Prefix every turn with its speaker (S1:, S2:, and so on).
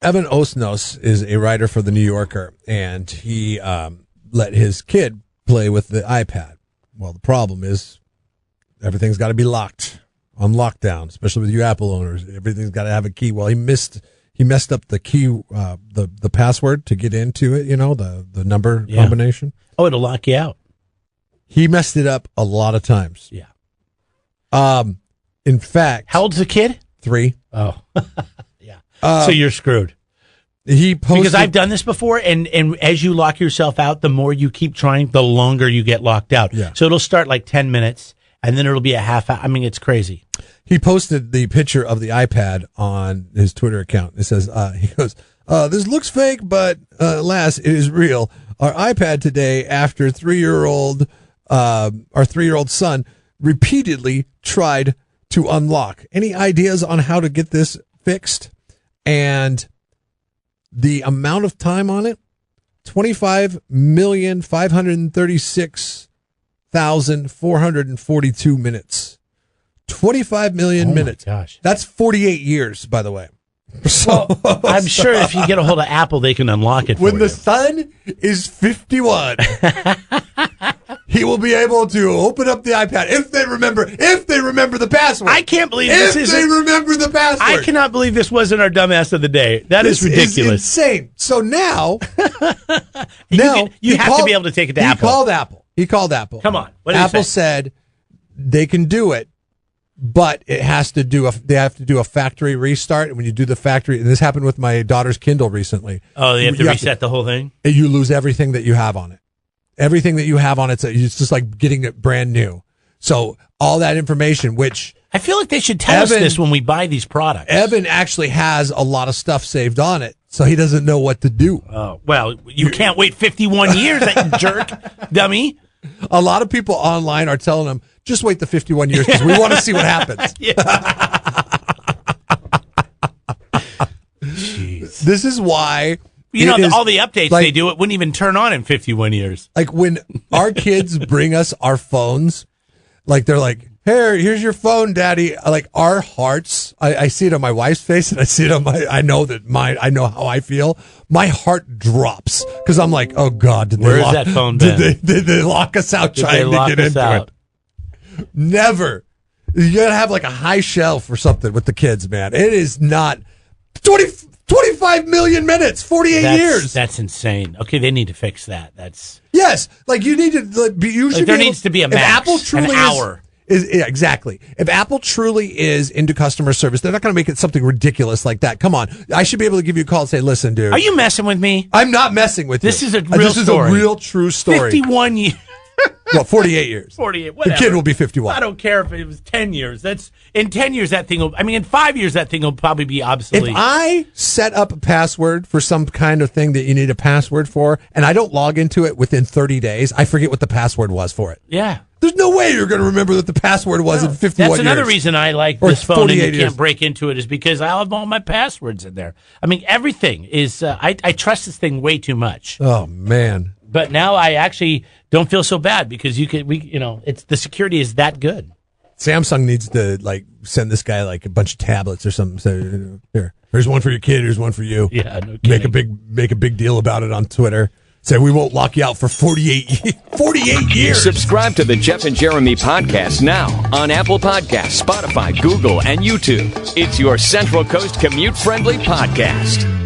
S1: Evan Osnos is a writer for The New Yorker, and he let his kid play with the iPad. Well, the problem is everything's got to be locked on lockdown, especially with you Apple owners. Everything's got to have a key. Well, he messed up the key, the password to get into it, the number combination.
S2: Oh, it'll lock you out.
S1: He messed it up a lot of times.
S2: Yeah.
S1: In fact,
S2: how old's the kid?
S1: 3.
S2: Oh, yeah. So you're screwed.
S1: He posted,
S2: because I've done this before, and as you lock yourself out, the more you keep trying, the longer you get locked out.
S1: Yeah.
S2: So it'll start like 10 minutes, and then it'll be a half hour. I mean, it's crazy.
S1: He posted the picture of the iPad on his Twitter account. It says, he goes, this looks fake, but alas, it is real. Our iPad today, after our 3-year-old son repeatedly tried to unlock. Any ideas on how to get this fixed? And the amount of time on it, 25,536,442 minutes. 25 million minutes.
S2: Gosh.
S1: That's 48 years, by the way.
S2: So, well, I'm sure if you get a hold of Apple, they can unlock it for
S1: when
S2: you.
S1: the son is 51, he will be able to open up the iPad if they remember the password.
S2: I can't believe
S1: this is. If they remember the password.
S2: I cannot believe this wasn't our dumbass of the day. That is ridiculous.
S1: Is insane. So now,
S2: you have to be able to take it to Apple.
S1: He called Apple.
S2: Come on. What did
S1: Apple
S2: he say?
S1: said they can do it, but they have to do a factory restart. And when you do the factory, and this happened with my daughter's Kindle recently.
S2: Oh, they have to reset the whole thing?
S1: You lose everything that you have on it. Everything that you have on it's just like getting it brand new. So all that information, which
S2: I feel like they should tell us this when we buy these products.
S1: Evan actually has a lot of stuff saved on it, so he doesn't know what to do.
S2: Oh, well, you can't wait 51 years, that jerk, dummy.
S1: A lot of people online are telling him, just wait the 51 years because we want to see what happens.
S2: Jeez.
S1: This is why...
S2: all the updates they do, it wouldn't even turn on in 51 years.
S1: Like when our kids bring us our phones, like they're like, here's your phone, Daddy. Like our hearts, I see it on my wife's face and I see it on I know how I feel. My heart drops because I'm like, oh God,
S2: where's that phone been?
S1: Did they lock us out trying to get into it? Never. You gotta have like a high shelf or something with the kids, man. It is not 25 million minutes, 48 years.
S2: That's insane. Okay, they need to fix that.
S1: Yes, like you need to.
S2: There needs to be a max.
S1: Apple truly
S2: an hour.
S1: Exactly. If Apple truly is into customer service, they're not going to make it something ridiculous like that. Come on, I should be able to give you a call and say, "Listen, dude,
S2: are you messing with me?
S1: I'm not messing with you.
S2: This is a real story.
S1: This is a real true story.
S2: 51 years."
S1: Well, 48 years.
S2: 48, whatever.
S1: The kid will be 51.
S2: I don't care if it was 10 years. In 10 years, that thing will, in 5 years, that thing will probably be obsolete.
S1: If I set up a password for some kind of thing that you need a password for, and I don't log into it within 30 days, I forget what the password was for it.
S2: Yeah.
S1: There's no way you're going to remember what the password was in 51 years.
S2: That's another reason I like this phone and you can't break into it is because I'll have all my passwords in there. Everything is, I trust this thing way too much.
S1: Oh, man.
S2: But now I actually don't feel so bad because it's the security is that good.
S1: Samsung needs to send this guy a bunch of tablets or something. So here's one for your kid. Here's one for you.
S2: Yeah, no kidding.
S1: Make a big deal about it on Twitter. Say we won't lock you out for 48 years.
S3: Subscribe to the Jeff and Jeremy podcast now on Apple Podcasts, Spotify, Google, and YouTube. It's your Central Coast commute-friendly podcast.